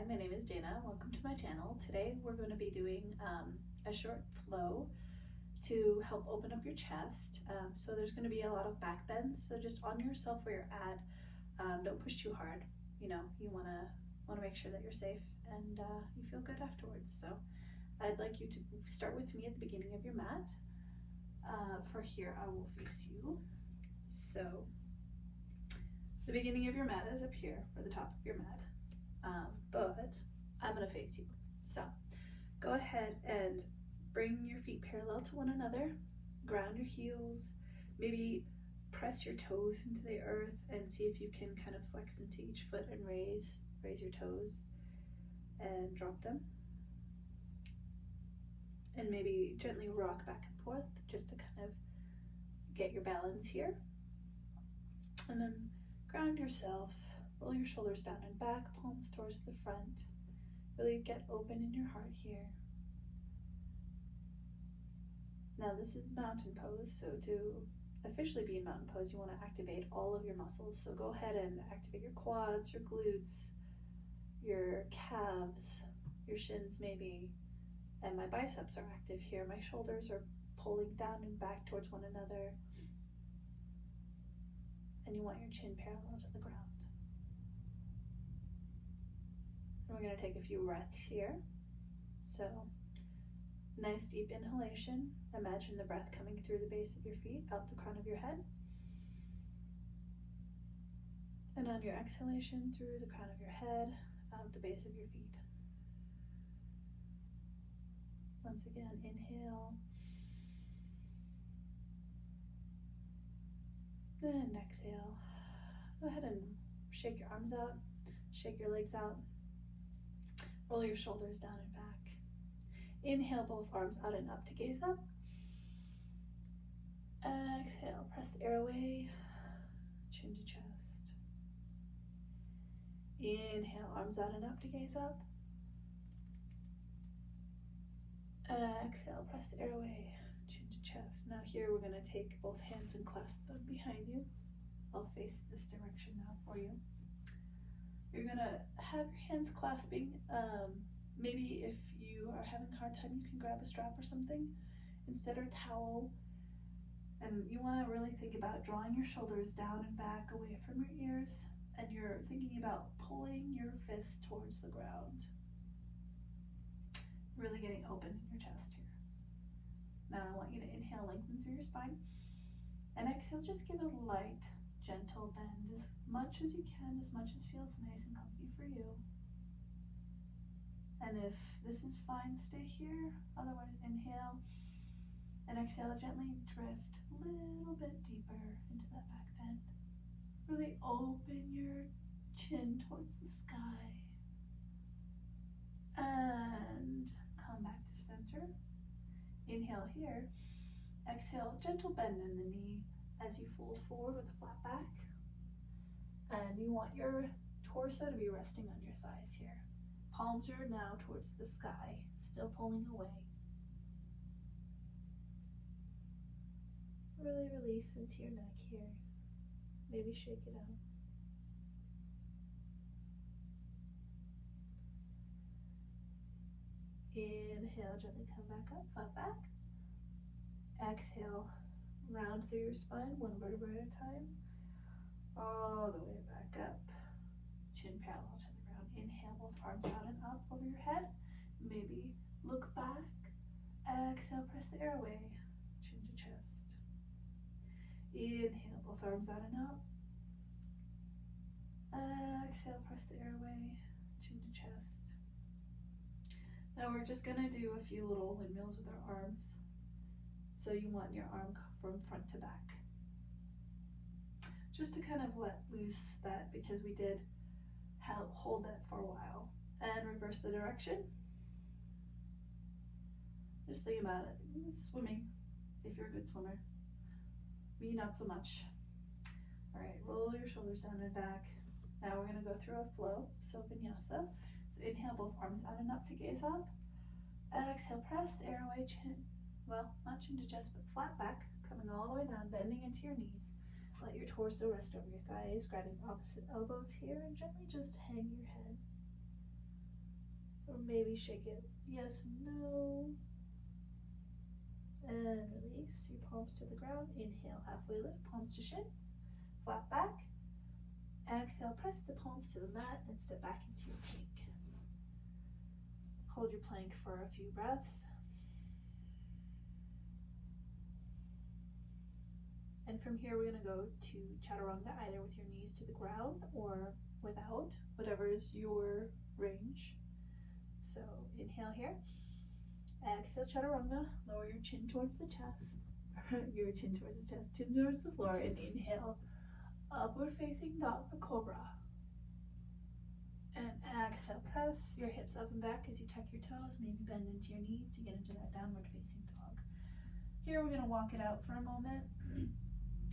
my name is Dana. Welcome to my channel. Today we're going to be doing a short flow to help open up your chest. So there's going to be a lot of back bends. So just honor yourself where you're at. Don't push too hard. You know, you want to make sure that you're safe and you feel good afterwards. So I'd like you to start with me at the beginning of your mat. For here, I will face you. So the beginning of your mat is up here, or the top of your mat. But I'm gonna face you. So go ahead and bring your feet parallel to one another, ground your heels, maybe press your toes into the earth and see if you can kind of flex into each foot and raise your toes and drop them. And maybe gently rock back and forth just to kind of get your balance here. And then ground yourself. Roll your shoulders down and back, palms towards the front. Really get open in your heart here. Now this is mountain pose, so to officially be in mountain pose, you want to activate all of your muscles. So go ahead and activate your quads, your glutes, your calves, your shins maybe, and my biceps are active here. My shoulders are pulling down and back towards one another. And you want your chin parallel to the ground. We're going to take a few breaths here. So, nice deep inhalation. Imagine the breath coming through the base of your feet, out the crown of your head. And on your exhalation, through the crown of your head, out the base of your feet. Once again, inhale. And exhale. Go ahead and shake your arms out, shake your legs out. Roll your shoulders down and back. Inhale, both arms out and up to gaze up. Exhale, press the air away, chin to chest. Inhale, arms out and up to gaze up. Exhale, press the air away, chin to chest. Now here we're going to take both hands and clasp them behind you. I'll face this direction now for you. You're gonna have your hands clasping. Maybe if you are having a hard time, you can grab a strap or something instead, or a towel. And you want to really think about drawing your shoulders down and back away from your ears, and you're thinking about pulling your fist towards the ground. Really getting open in your chest here. Now I want you to inhale, lengthen through your spine, and exhale, just give a light, gentle bend as much as you can, as much as feels nice and comfy for you. And if this is fine, stay here. Otherwise, inhale and exhale, gently drift a little bit deeper into that back bend. Really open your chin towards the sky. And come back to center. Inhale here. Exhale, gentle bend in the knee as you fold forward with a flat back. And you want your torso to be resting on your thighs here. Palms are now towards the sky, still pulling away. Really release into your neck here. Maybe shake it out. Inhale, gently come back up, flat back. Exhale, round through your spine, one vertebra at a time, all the way back up, chin parallel to the ground. Inhale, both arms out and up over your head. Maybe look back. Exhale, press the air away, chin to chest. Inhale, both arms out and up. Exhale, press the air away, chin to chest. Now we're just gonna do a few little windmills with our arms. So you want your arm from front to back. Just to kind of let loose that, because we did hold that for a while. And reverse the direction. Just think about it. Swimming, if you're a good swimmer. Me, not so much. All right, roll your shoulders down and back. Now we're gonna go through a flow, so vinyasa. So inhale, both arms out and up to gaze up. Exhale, press the air away, chin. Well, not chin to chest, but flat back, coming all the way down, bending into your knees. Let your torso rest over your thighs, grabbing opposite elbows here, and gently just hang your head. maybe shake it yes, no. And release your palms to the ground. Inhale, halfway lift, palms to shins, flat back. Exhale, press the palms to the mat and step back into your plank. Hold your plank for a few breaths. And from here, we're going to go to chaturanga, either with your knees to the ground or without, whatever is your range. So inhale here. Exhale, chaturanga. Lower your chin towards the chest. Your chin towards the chest, chin towards the floor. And inhale, upward facing dog or cobra. And exhale, press your hips up and back as you tuck your toes. Maybe bend into your knees to get into that downward facing dog. Here we're going to walk it out for a moment.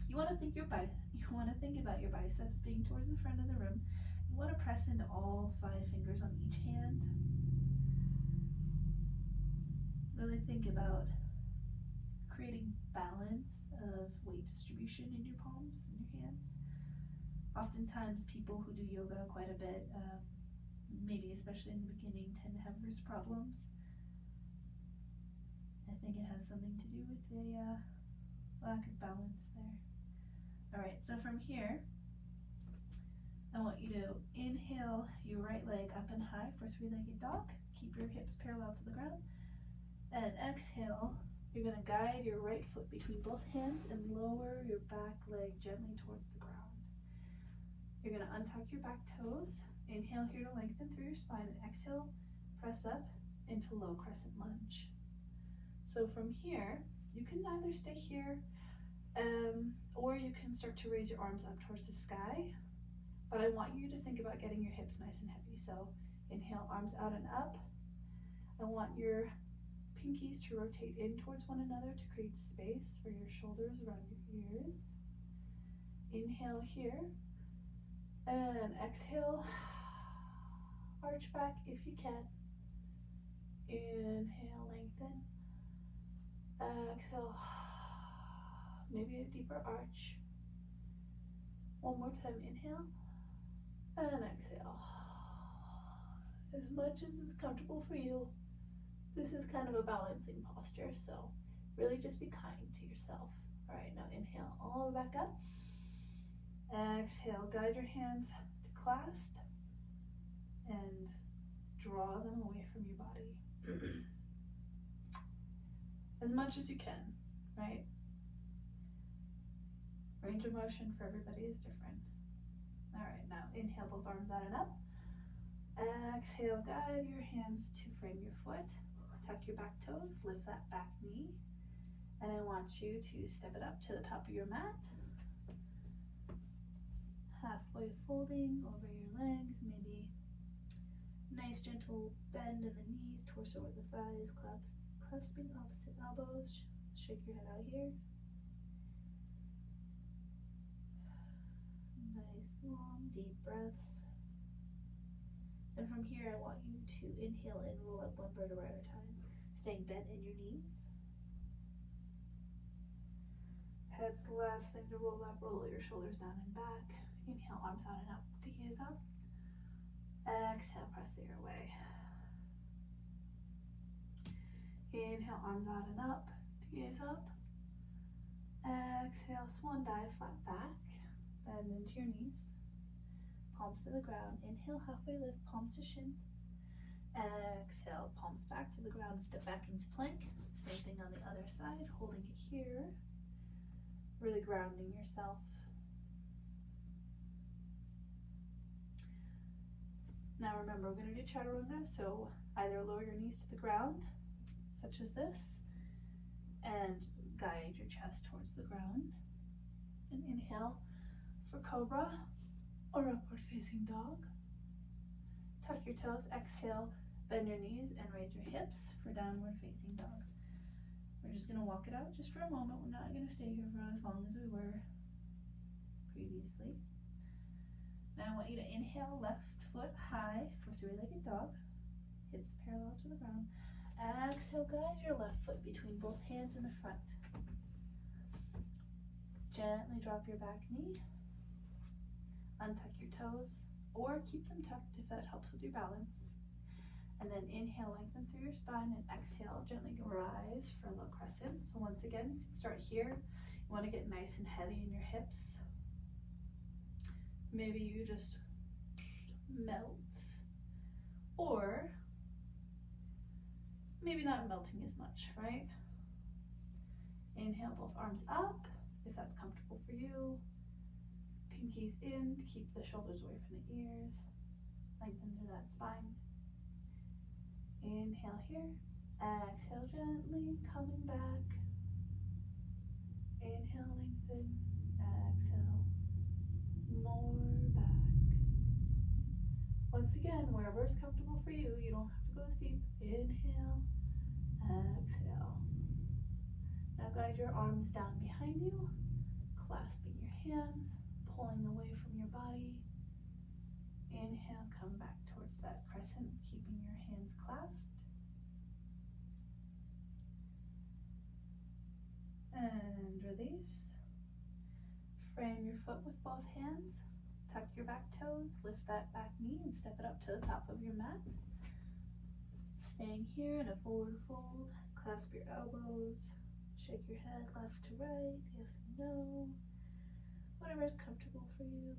You want to think about your biceps being towards the front of the room. You want to press into all 5 fingers on each hand. Really think about creating balance of weight distribution in your palms and your hands. Oftentimes people who do yoga quite a bit, maybe especially in the beginning, tend to have wrist problems. I think it has something to do with the lack of balance there. Alright, so from here, I want you to inhale your right leg up and high for 3-legged dog. Keep your hips parallel to the ground. And exhale, you're going to guide your right foot between both hands and lower your back leg gently towards the ground. You're going to untuck your back toes. Inhale here to lengthen through your spine, and exhale, press up into low crescent lunge. So from here, you can either stay here or you can start to raise your arms up towards the sky. But I want you to think about getting your hips nice and heavy. So inhale, arms out and up. I want your pinkies to rotate in towards one another to create space for your shoulders around your ears. Inhale here. And exhale, arch back if you can. Inhale, lengthen. Exhale, maybe a deeper arch. One more time, inhale. And exhale. As much as is comfortable for you. This is kind of a balancing posture, so really just be kind to yourself. All right, now inhale all the way back up. Exhale, guide your hands to clasp and draw them away from your body. As much as you can, right? Range of motion for everybody is different. All right, now inhale, both arms out and up. Exhale, guide your hands to frame your foot. Tuck your back toes, lift that back knee. And I want you to step it up to the top of your mat. Halfway folding over your legs, maybe nice gentle bend in the knees, torso over the thighs, clasping opposite elbows. Shake your head out here. Nice long deep breaths. And from here I want you to inhale and roll up one vertebra at a time, staying bent in your knees. Head's the last thing to roll up. Roll your shoulders down and back. Inhale, arms out and up to gaze up. Exhale, press the airway. Inhale, arms out and up to gaze up. Exhale, swan dive, flat back. Bend into your knees. Palms to the ground. Inhale, halfway lift, palms to shins. Exhale, palms back to the ground. Step back into plank. Same thing on the other side, holding it here. Really grounding yourself. Now remember, we're going to do chaturanga, so either lower your knees to the ground, such as this, and guide your chest towards the ground. And inhale for cobra or upward facing dog. Tuck your toes, exhale, bend your knees and raise your hips for downward facing dog. We're just going to walk it out just for a moment. We're not going to stay here for as long as we were previously. Now I want you to inhale, left foot high for 3-legged dog, hips parallel to the ground. Exhale, guide your left foot between both hands in the front. Gently drop your back knee, untuck your toes, or keep them tucked if that helps with your balance. And then inhale, lengthen through your spine, and exhale, gently rise for a low crescent. So once again, start here. You want to get nice and heavy in your hips. Maybe you just melt, or maybe not melting as much, right? Inhale, both arms up, if that's comfortable for you. Pinkies in to keep the shoulders away from the ears. Lengthen through that spine. Inhale here. Exhale, gently coming back. Inhale, lengthen. Exhale. More back. Once again, wherever is comfortable for you, you don't have to go as deep. Inhale, exhale. Now guide your arms down behind you, clasping your hands, pulling away from your body. Inhale, come back towards that crescent, keeping your hands clasped. And release. Frame your foot with both hands. Tuck your back toes, lift that back knee and step it up to the top of your mat. Staying here in a forward fold, clasp your elbows, shake your head left to right, yes and no, whatever is comfortable for you.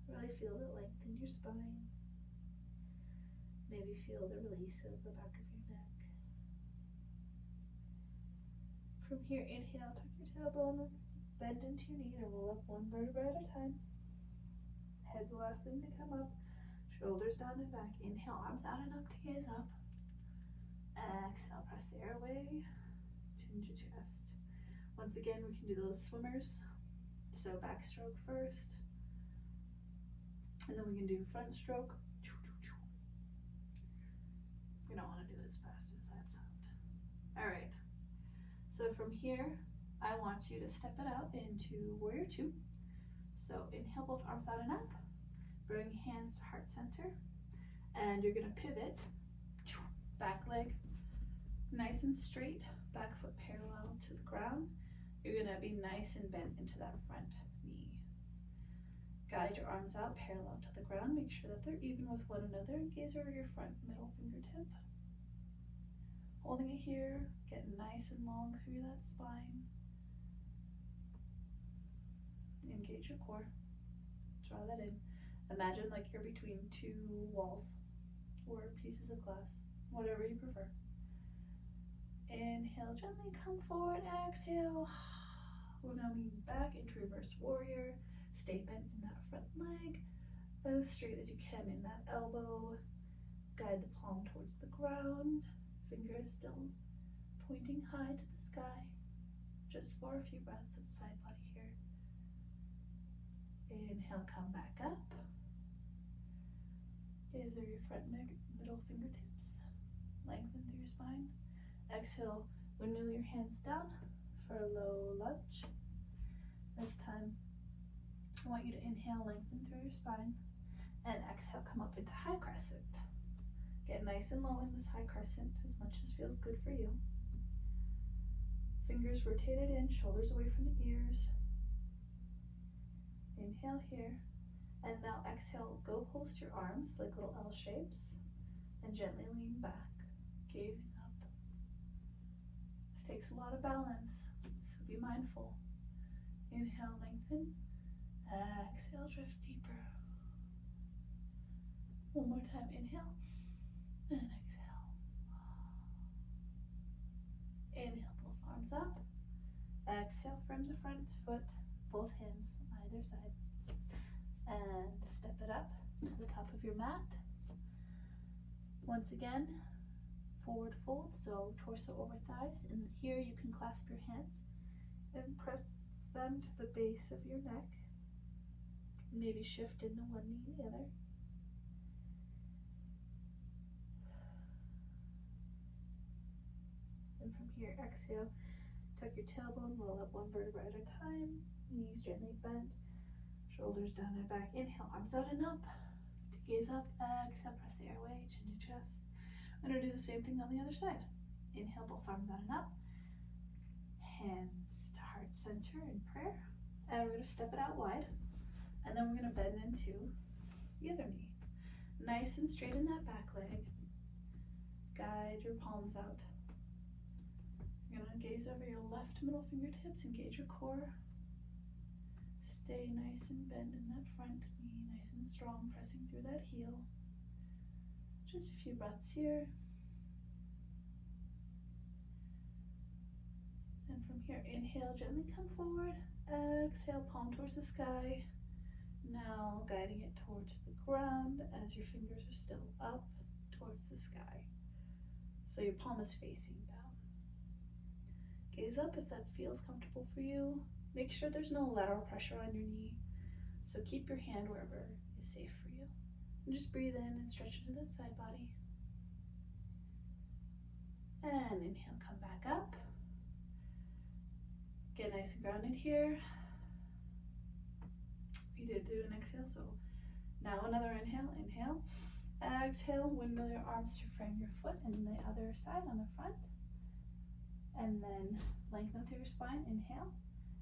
Really feel the length in your spine. Maybe feel the release of the back of your neck. From here, inhale, tuck your tailbone, bend into your knee and roll up one vertebra at a time. Head's the last thing to come up. Shoulders down and back. Inhale, arms out and up to gaze up. Exhale, press the airway. Chin to chest. Once again, we can do those swimmers. So backstroke first. And then we can do front stroke. We don't want to do it as fast as that sound. All right. So from here, I want you to step it out into warrior two. So inhale, both arms out and up. Bring hands to heart center. And you're gonna pivot. Back leg nice and straight. Back foot parallel to the ground. You're gonna be nice and bent into that front knee. Guide your arms out parallel to the ground. Make sure that they're even with one another. Gaze over your front middle fingertip. Holding it here. Get nice and long through that spine. Engage your core. Draw that in. Imagine like you're between two walls or pieces of glass, whatever you prefer. Inhale, gently come forward. Exhale. We're now moving back into reverse warrior. Stay bent in that front leg, as straight as you can in that elbow. Guide the palm towards the ground. Fingers still pointing high to the sky. Just for a few breaths of side body here. Inhale, come back up. Gaze over your front middle fingertips. Lengthen through your spine. Exhale, windmill your hands down for a low lunge. This time, I want you to inhale, lengthen through your spine, and exhale, come up into high crescent. Get nice and low in this high crescent as much as feels good for you. Fingers rotated in, shoulders away from the ears. Inhale here, and now exhale, go host your arms like little L shapes, and gently lean back, gazing up. This takes a lot of balance, so be mindful. Inhale, lengthen, exhale, drift deeper. One more time, inhale, and exhale. Inhale, both arms up. Exhale from the front foot, both hands on either side. And step it up to the top of your mat. Once again, forward fold, so torso over thighs. And here you can clasp your hands and press them to the base of your neck. Maybe shift into one knee and the other. And from here, exhale, tuck your tailbone, roll up one vertebra at a time, knees gently bent, shoulders down and back. Inhale, arms out and up, to gaze up. Exhale, press the airway, chin to chest. I'm gonna do the same thing on the other side. Inhale, both arms out and up, hands to heart center in prayer. And we're gonna step it out wide, and then we're gonna bend into the other knee. nice and straight in that back leg. Guide your palms out. You're gonna gaze over your left middle fingertips, engage your core. Stay nice and bent in that front knee, nice and strong, pressing through that heel. Just a few breaths here. And from here, inhale, gently come forward. Exhale, palm towards the sky. Now guiding it towards the ground as your fingers are still up towards the sky. So your palm is facing down. Gaze up if that feels comfortable for you. Make sure there's no lateral pressure on your knee. So keep your hand wherever is safe for you. And just breathe in and stretch into that side body. And inhale, come back up. Get nice and grounded here. We did do an exhale, so now another inhale. Inhale. Exhale, windmill your arms to frame your foot and the other side on the front. And then lengthen through your spine. Inhale.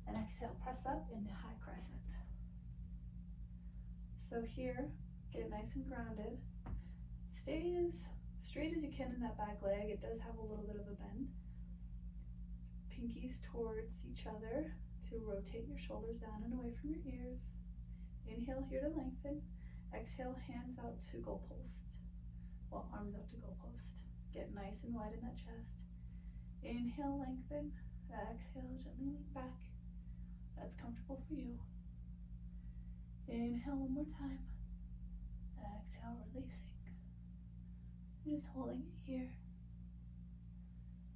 And exhale, press up into high crescent. So here, get nice and grounded. Stay as straight as you can in that back leg. It does have a little bit of a bend. Pinkies towards each other to rotate your shoulders down and away from your ears. Inhale here to lengthen. Exhale, hands out to goalpost. Well, arms out to goalpost. Get nice and wide in that chest. Inhale, lengthen. Exhale, gently lean back. That's comfortable for you. Inhale one more time. Exhale, releasing. Just holding it here.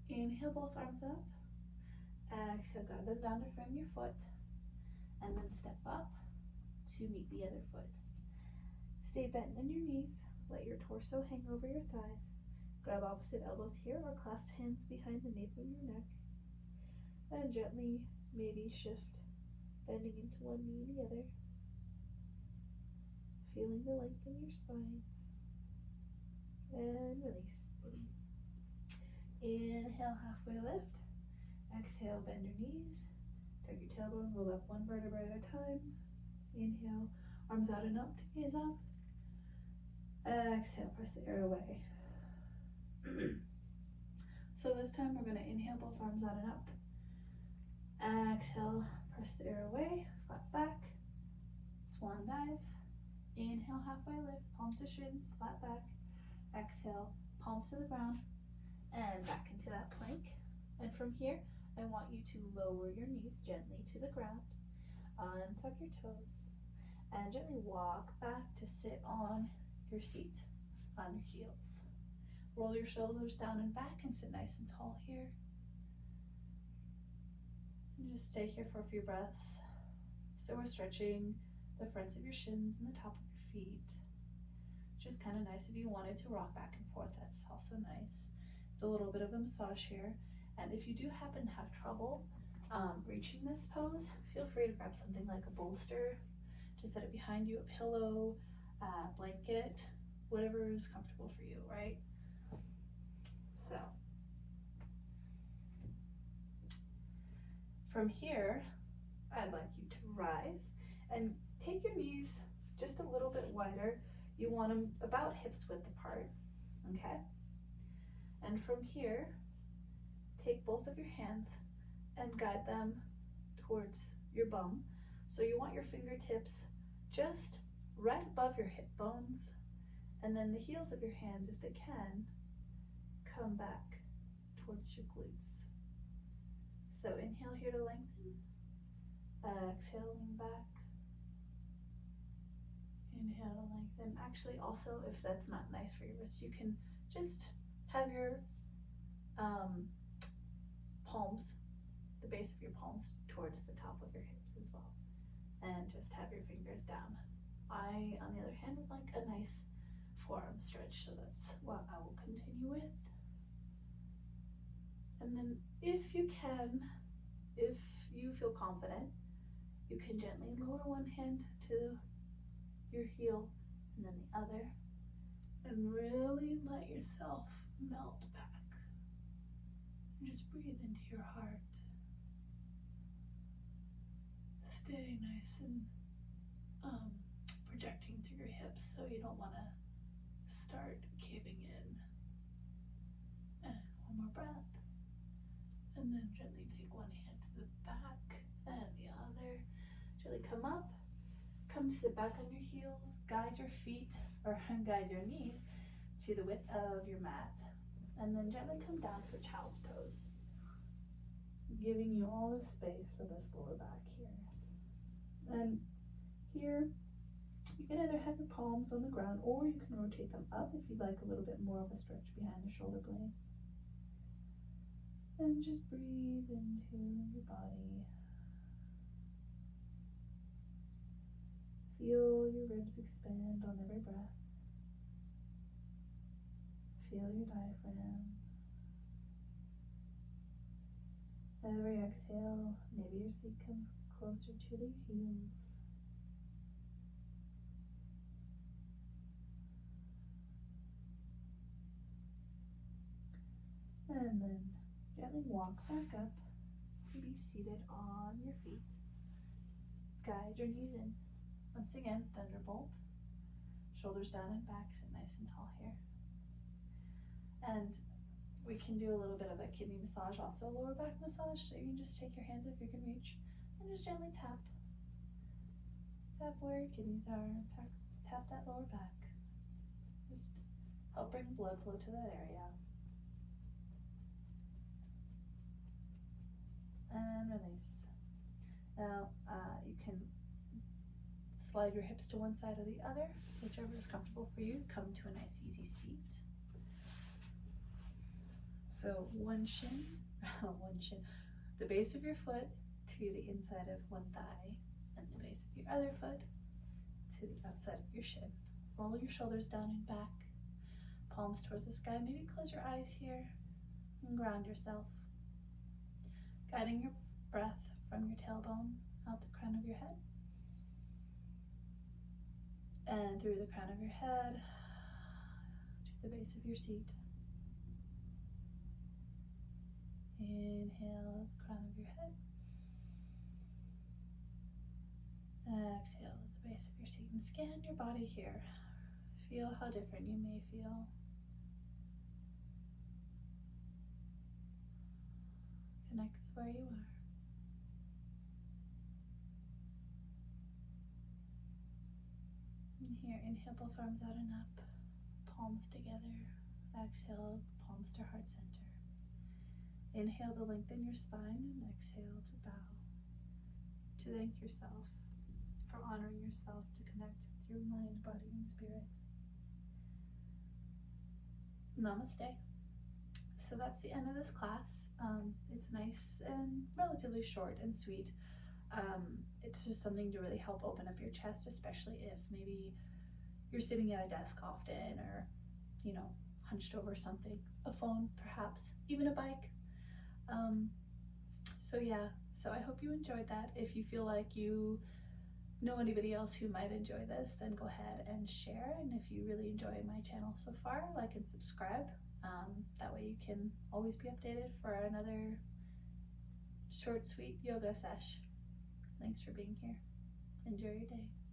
Inhale, both arms up. Exhale, guide them down to frame your foot. And then step up to meet the other foot. Stay bent in your knees. Let your torso hang over your thighs. Grab opposite elbows here or clasp hands behind the nape of your neck. And gently, maybe shift, bending into one knee and the other. Feeling the length in your spine. And release. Inhale, halfway lift. Exhale, bend your knees. Tuck your tailbone, roll up one vertebra at a time. Inhale, arms out and up to gaze up. Exhale, press the air away. So this time we're going to inhale, both arms out and up. Exhale, press the air away, flat back, swan dive. Inhale, halfway lift, palms to shins, flat back. Exhale, palms to the ground, and back into that plank. And from here, I want you to lower your knees gently to the ground, untuck your toes, and gently walk back to sit on your seat, on your heels. Roll your shoulders down and back and sit nice and tall here. And just stay here for a few breaths. So we're stretching the fronts of your shins and the top of your feet. Just kind of nice. If you wanted to rock back and forth, that's also nice. It's a little bit of a massage here. And if you do happen to have trouble reaching this pose, feel free to grab something like a bolster to set it behind you, a pillow, blanket, whatever is comfortable for you, right? So from here, I'd like you to rise and take your knees just a little bit wider. You want them about hips width apart, okay? And from here, take both of your hands and guide them towards your bum. So you want your fingertips just right above your hip bones, and then the heels of your hands, if they can, come back towards your glutes. So inhale here to lengthen. Exhale, lean back. Inhale to lengthen. Actually, also, if that's not nice for your wrist, you can just have your palms, the base of your palms, towards the top of your hips as well. And just have your fingers down. I, on the other hand, would like a nice forearm stretch, so that's what I will continue with. And then if you can, if you feel confident, you can gently lower one hand to your heel and then the other, and really let yourself melt back. And just breathe into your heart. Stay nice and projecting to your hips, so you don't want to breath. And then gently take one hand to the back and the other. Gently come up, come sit back on your heels, guide your feet or guide your knees to the width of your mat. And then gently come down for child's pose, giving you all the space for this lower back here. And here, you can either have your palms on the ground or you can rotate them up if you'd like a little bit more of a stretch behind the shoulder blades. And just breathe into your body. Feel your ribs expand on every breath. Feel your diaphragm. Every exhale, maybe your seat comes closer to the heels. And then gently walk back up to be seated on your feet. Guide your knees in. Once again, thunderbolt. Shoulders down and back, sit nice and tall here. And we can do a little bit of a kidney massage, also lower back massage. So you can just take your hands if you can reach and just gently tap. Tap where your kidneys are. Tap that lower back. Just help bring blood flow to that area. And release. Now you can slide your hips to one side or the other, whichever is comfortable for you. Come to a nice easy seat. So one shin, the base of your foot to the inside of one thigh, and the base of your other foot to the outside of your shin. Roll your shoulders down and back, palms towards the sky. Maybe close your eyes here and ground yourself. Guiding your breath from your tailbone out the crown of your head and through the crown of your head to the base of your seat. Inhale, the crown of your head. Exhale at the base of your seat and scan your body here. Feel how different you may feel. Connect with where you are. And here, inhale both arms out and up, palms together. Exhale, palms to heart center. Inhale to lengthen your spine and exhale to bow. To thank yourself for honoring yourself, to connect with your mind, body, and spirit. Namaste. So that's the end of this class. It's nice and relatively short and sweet. It's just something to really help open up your chest, especially if maybe you're sitting at a desk often or, hunched over something, a phone perhaps, even a bike. So I hope you enjoyed that. If you feel like you know anybody else who might enjoy this, then go ahead and share. And if you really enjoy my channel so far, like and subscribe. That way you can always be updated for another short, sweet yoga sesh. Thanks for being here. Enjoy your day.